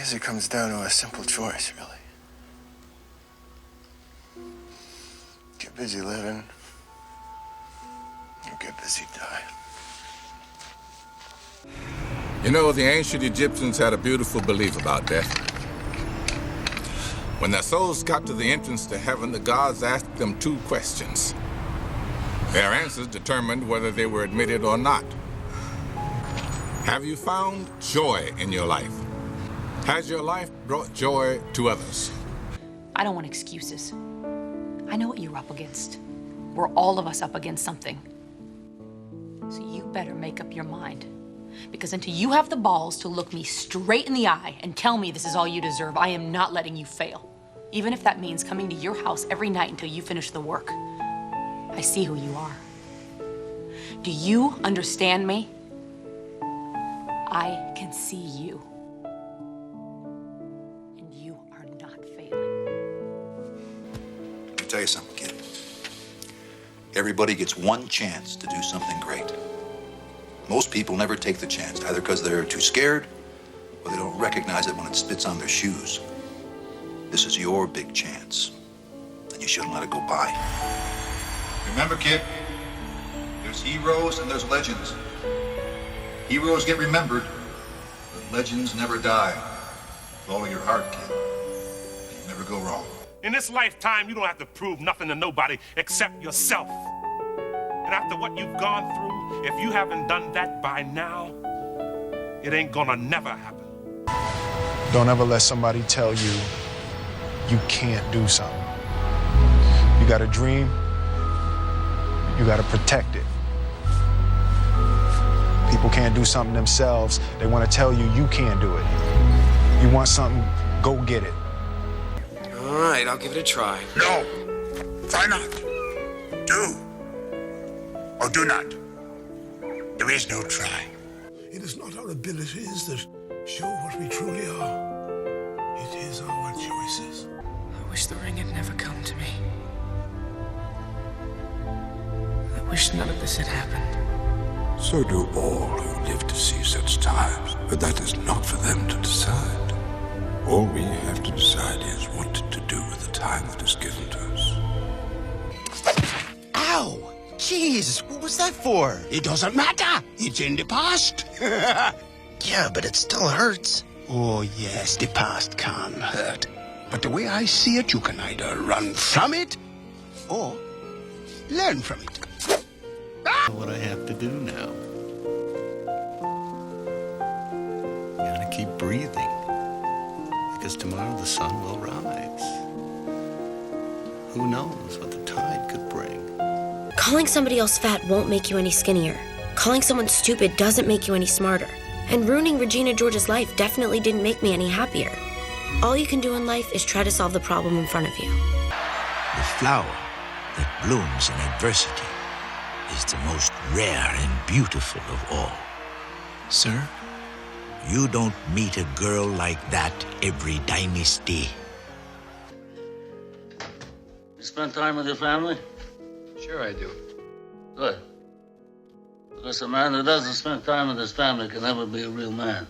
guess it comes down to a simple choice, really. Get busy living, or get busy dying. You know, the ancient Egyptians had a beautiful belief about death. When their souls got to the entrance to heaven, the gods asked them 2 questions. Their answers determined whether they were admitted or not. Have you found joy in your life? Has your life brought joy to others? I don't want excuses. I know what you're up against. We're all of us up against something. So you better make up your mind. Because until you have the balls to look me straight in the eye and tell me this is all you deserve, I am not letting you fail. Even if that means coming to your house every night until you finish the work. I see who you are. Do you understand me? I can see you. And you are not failing. Let me tell you something, kid. Everybody gets one chance to do something great. Most people never take the chance, either because they're too scared or they don't recognize it when it spits on their shoes. This is your big chance, and you shouldn't let it go by. Remember, kid, there's heroes and there's legends. Heroes get remembered, but legends never die. Follow your heart, kid. You never go wrong. In this lifetime, you don't have to prove nothing to nobody except yourself. And after what you've gone through, if you haven't done that by now, it ain't gonna never happen. Don't ever let somebody tell you you can't do something. You got a dream, you got to protect it. People can't do something themselves. They want to tell you you can't do it. You want something, go get it. All right, I'll give it a try. No, try not. Do or do not. There is no try. It is not our abilities that show what we truly are. It is our choices. I wish the ring had never come to me. I wish none of this had happened. So do all who live to see such times. But that is not for them to decide. All we have to decide is what to do with the time that is given to us. Ow! Jeez, what was that for? It doesn't matter. It's in the past. Yeah, but it still hurts. Oh, yes, the past can hurt. But the way I see it, you can either run from it or learn from it. What I have to do now. Gotta keep breathing. Because tomorrow the sun will rise. Who knows what the tide could bring? Calling somebody else fat won't make you any skinnier. Calling someone stupid doesn't make you any smarter. And ruining Regina George's life definitely didn't make me any happier. All you can do in life is try to solve the problem in front of you. The flower that blooms in adversity is the most rare and beautiful of all. Sir? You don't meet a girl like that every dynasty. You spend time with your family? Sure I do. Good. Because a man who doesn't spend time with his family can never be a real man.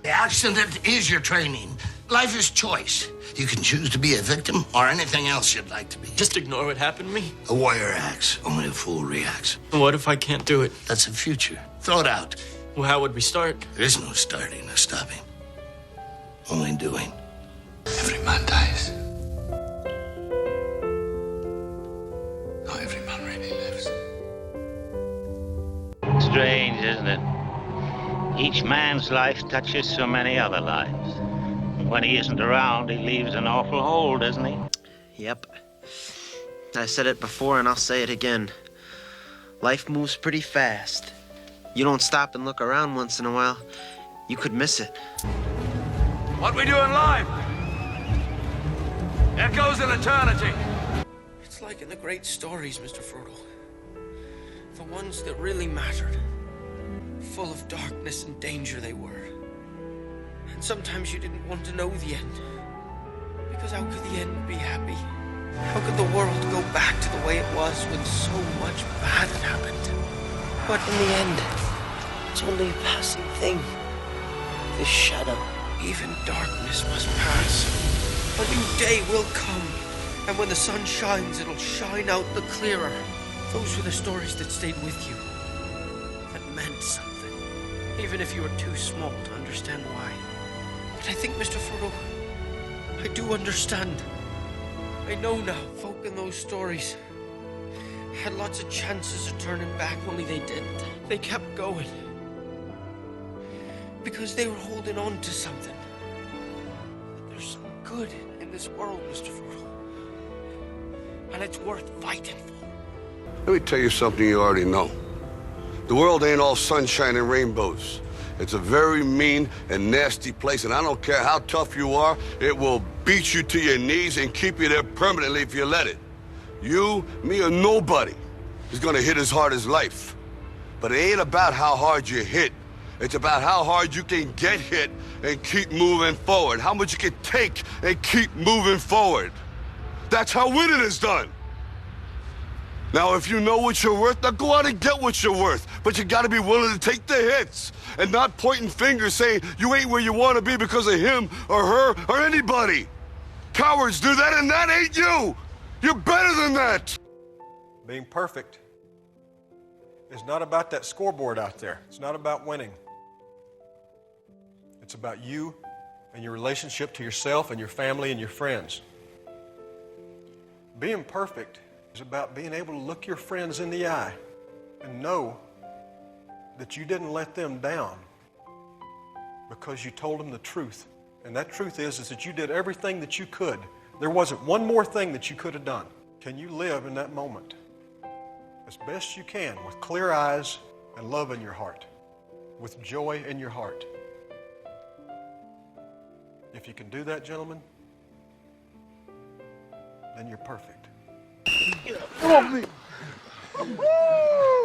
The accident is your training. Life is choice. You can choose to be a victim or anything else you'd like to be. Just ignore what happened to me? A warrior acts, only a fool reacts. What if I can't do it? That's the future. Throw it out. Well, how would we start? There is no starting or stopping. Only doing. Every man dies. Not every man really lives. Strange, isn't it? Each man's life touches so many other lives. And when he isn't around, he leaves an awful hole, doesn't he? Yep. I said it before and I'll say it again. Life moves pretty fast. You don't stop and look around once in a while, you could miss it. What we doing live? Echoes in eternity. It's like in the great stories, Mr. Frodo. The ones that really mattered. Full of darkness and danger they were. And sometimes you didn't want to know the end. Because how could the end be happy? How could the world go back to the way it was when so much bad had happened? But in the end, it's only a passing thing. This shadow, Even darkness must pass. A new day will come, and when the sun shines, it'll shine out the clearer. Those were the stories that stayed with you, that meant something, even if you were too small to understand why. But I think, Mr. Frodo, I do understand. I know now, folk in those stories had lots of chances of turning back, only they didn't. They kept going. Because they were holding on to something. There's some good in this world, Mr. Frodo. And it's worth fighting for. Let me tell you something you already know. The world ain't all sunshine and rainbows. It's a very mean and nasty place, and I don't care how tough you are, it will beat you to your knees and keep you there permanently if you let it. You, me, or nobody is gonna hit as hard as life. But it ain't about how hard you hit. It's about how hard you can get hit and keep moving forward. How much you can take and keep moving forward. That's how winning is done. Now, if you know what you're worth, now go out and get what you're worth. But you gotta be willing to take the hits and not pointing fingers saying you ain't where you wanna be because of him or her or anybody. Cowards do that, and that ain't you. You're better than that. Being perfect is not about that scoreboard out there. It's not about winning. It's about you and your relationship to yourself and your family and your friends. Being perfect is about being able to look your friends in the eye and know that you didn't let them down because you told them the truth. And that truth is that you did everything that you could. There wasn't one more thing that you could have done. Can you live in that moment as best you can with clear eyes and love in your heart, with joy in your heart? If you can do that, gentlemen, then you're perfect. Come on, me.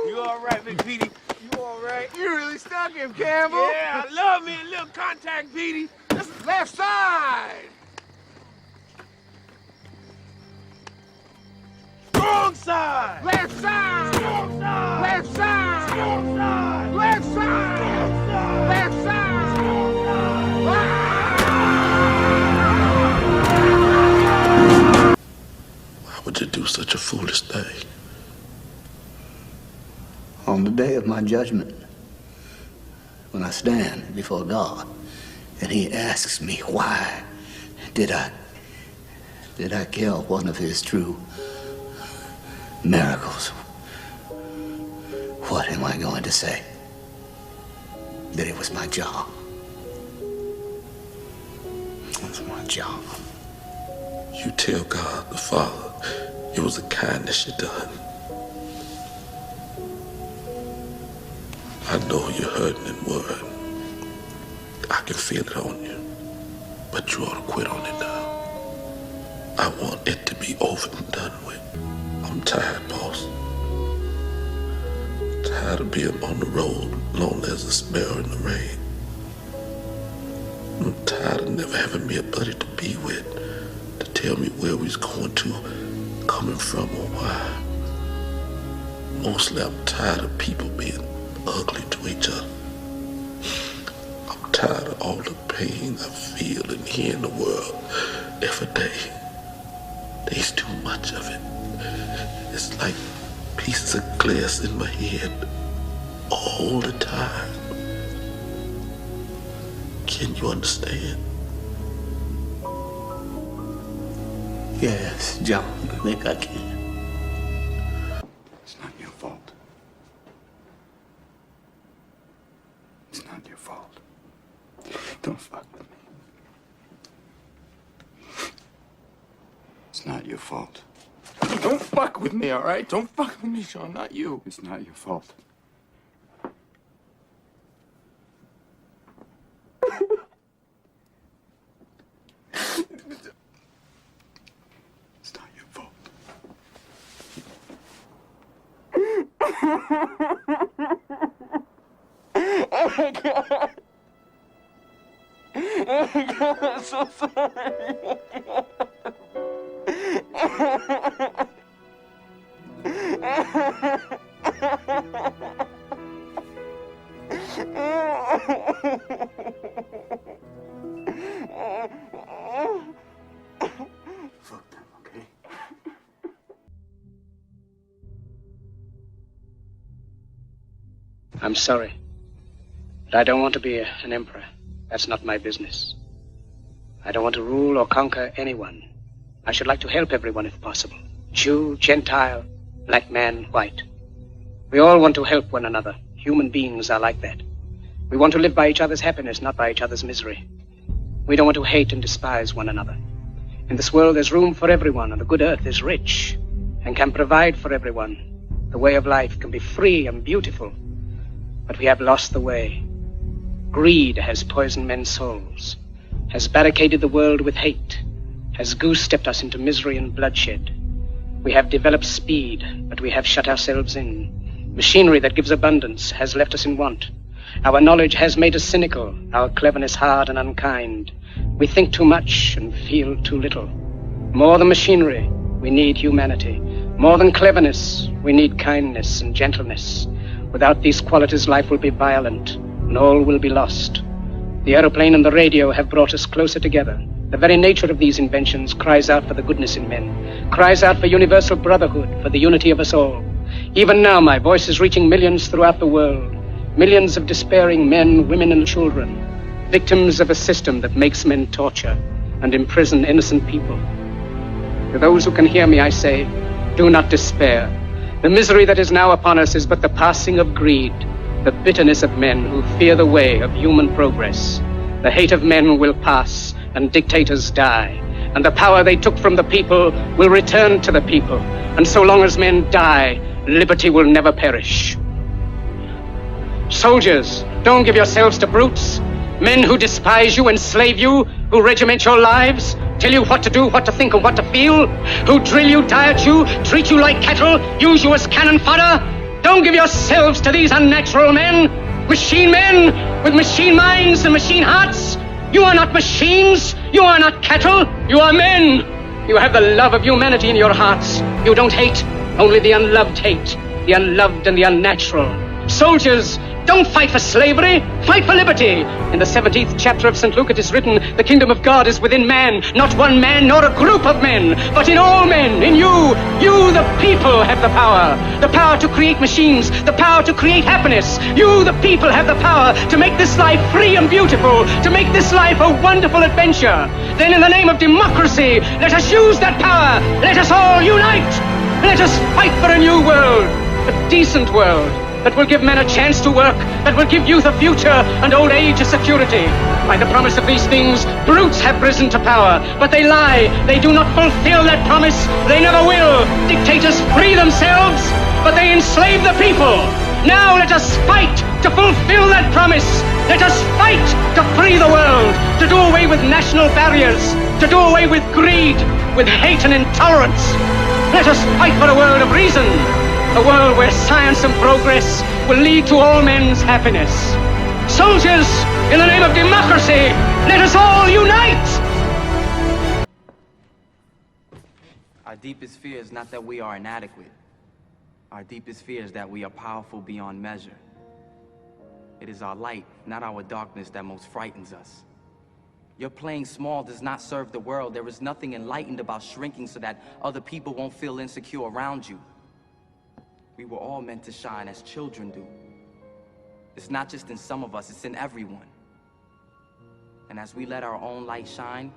You all right, Big Petey? You all right? You really stuck him, Campbell. Yeah, I love me a little contact, Petey. This is left side. Strong side. Left side. Strong side. Left side. Strong side. Left side. Strong side. Left side. Strong side. Why would you do such a foolish thing? On the day of my judgment, when I stand before God, and he asks me, why did I kill one of his true miracles? What am I going to say? That it was my job. It was my job. You tell God the Father it was a kindness you done. I know you're hurting and worried. I can feel it on you. But you ought to quit on it now. I want it to be over and done with. I'm tired, boss. Tired of being on the road lonely as a sparrow in the rain. I'm tired of never having me a buddy to be with, to tell me where we's going to, coming from, or why. Mostly I'm tired of people being ugly to each other. I'm tired of all the pain I feel and hear in the world every day. There's too much of it. It's like pieces of glass in my head all the time. Can you understand? Yes, John, I think I can. It's not your fault. It's not your fault. Don't fuck with me. It's not your fault. Don't fuck with me, all right? Don't fuck with me, Sean, not you. It's not your fault. It's not your fault. Oh my God. Oh my God, I'm so sorry. I'm sorry. But I don't want to be an emperor. That's not my business. I don't want to rule or conquer anyone. I should like to help everyone if possible. Jew, Gentile, black man, white. We all want to help one another. Human beings are like that. We want to live by each other's happiness, not by each other's misery. We don't want to hate and despise one another. In this world, there's room for everyone, and the good earth is rich and can provide for everyone. The way of life can be free and beautiful, but we have lost the way. Greed has poisoned men's souls, has barricaded the world with hate, has goose-stepped us into misery and bloodshed. We have developed speed, but we have shut ourselves in. Machinery that gives abundance has left us in want. Our knowledge has made us cynical, our cleverness hard and unkind. We think too much and feel too little. More than machinery, we need humanity. More than cleverness, we need kindness and gentleness. Without these qualities, life will be violent, and all will be lost. The aeroplane and the radio have brought us closer together. The very nature of these inventions cries out for the goodness in men, cries out for universal brotherhood, for the unity of us all. Even now, my voice is reaching millions throughout the world, millions of despairing men, women, and children, victims of a system that makes men torture and imprison innocent people. To those who can hear me, I say, do not despair. The misery that is now upon us is but the passing of greed, the bitterness of men who fear the way of human progress. The hate of men will pass, and dictators die, and the power they took from the people will return to the people, and so long as men die, liberty will never perish. Soldiers, don't give yourselves to brutes, men who despise you, enslave you, who regiment your lives, tell you what to do, what to think, and what to feel, who drill you, diet you, treat you like cattle, use you as cannon fodder. Don't give yourselves to these unnatural men, machine men with machine minds and machine hearts. You are not machines, you are not cattle, you are men. You have the love of humanity in your hearts. You don't hate, only the unloved hate, the unloved and the unnatural. Soldiers, don't fight for slavery, fight for liberty. In the 17th chapter of St. Luke it is written, the kingdom of God is within man, not one man nor a group of men, but in all men, in you. You, the people, have the power to create machines, the power to create happiness. You, the people, have the power to make this life free and beautiful, to make this life a wonderful adventure. Then in the name of democracy, let us use that power. Let us all unite. Let us fight for a new world, a decent world, that will give men a chance to work, that will give youth a future and old age a security. By the promise of these things, brutes have risen to power, but they lie. They do not fulfill that promise. They never will. Dictators free themselves, but they enslave the people. Now let us fight to fulfill that promise. Let us fight to free the world, to do away with national barriers, to do away with greed, with hate and intolerance. Let us fight for a world of reason, a world where science and progress will lead to all men's happiness. Soldiers, in the name of democracy, let us all unite! Our deepest fear is not that we are inadequate. Our deepest fear is that we are powerful beyond measure. It is our light, not our darkness, that most frightens us. Your playing small does not serve the world. There is nothing enlightened about shrinking so that other people won't feel insecure around you. We were all meant to shine as children do. It's not just in some of us, it's in everyone. And as we let our own light shine,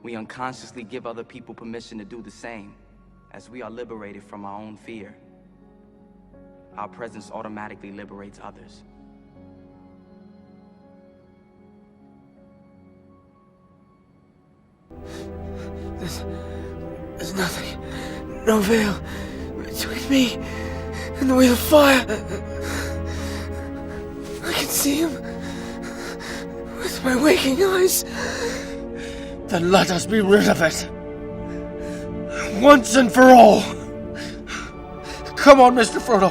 we unconsciously give other people permission to do the same. As we are liberated from our own fear, our presence automatically liberates others. There's nothing, no veil between me and the wheel of fire. I can see him with my waking eyes. Then let us be rid of it. Once and for all. Come on, Mr. Frodo.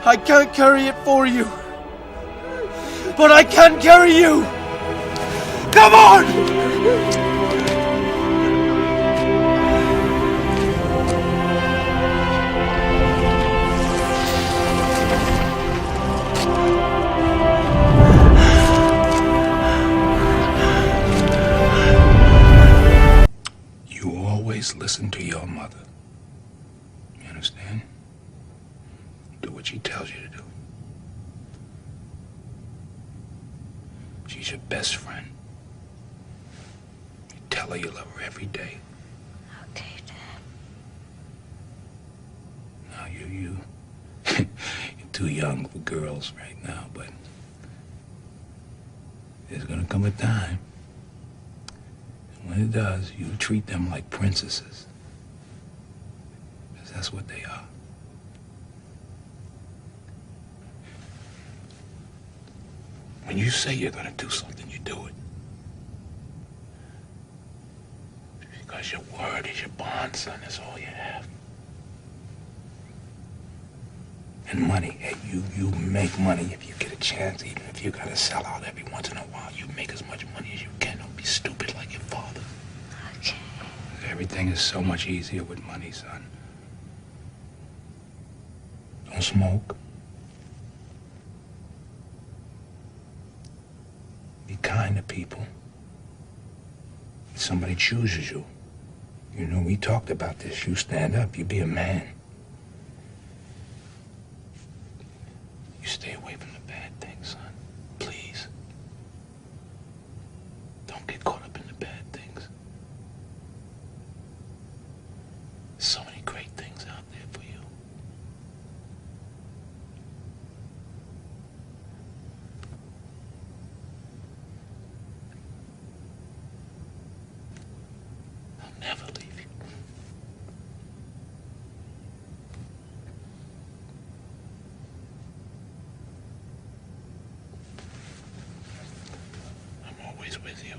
I can't carry it for you, but I can carry you. Come on! Listen to your mother. You understand? Do what she tells you to do. She's your best friend. You tell her you love her every day. Okay, Dad. Now, you're too young for girls right now, but there's gonna come a time. And when it does, you treat them like princesses. Because that's what they are. When you say you're gonna do something, you do it. Because your word is your bond, son. That's all you have. And money, hey, you make money if you get a chance, even if you gotta sell out every once in a while. You make as much money as you can. Don't be stupid like your father. Okay. Everything is so much easier with money, son. Don't smoke. Be kind to people. If somebody chooses you, you know, we talked about this. You stand up, you be a man. You stay away from the bad things, son. Please. Don't get caught up in the bad things. So many great things out there for you. I'll never leave you. I'm always with you.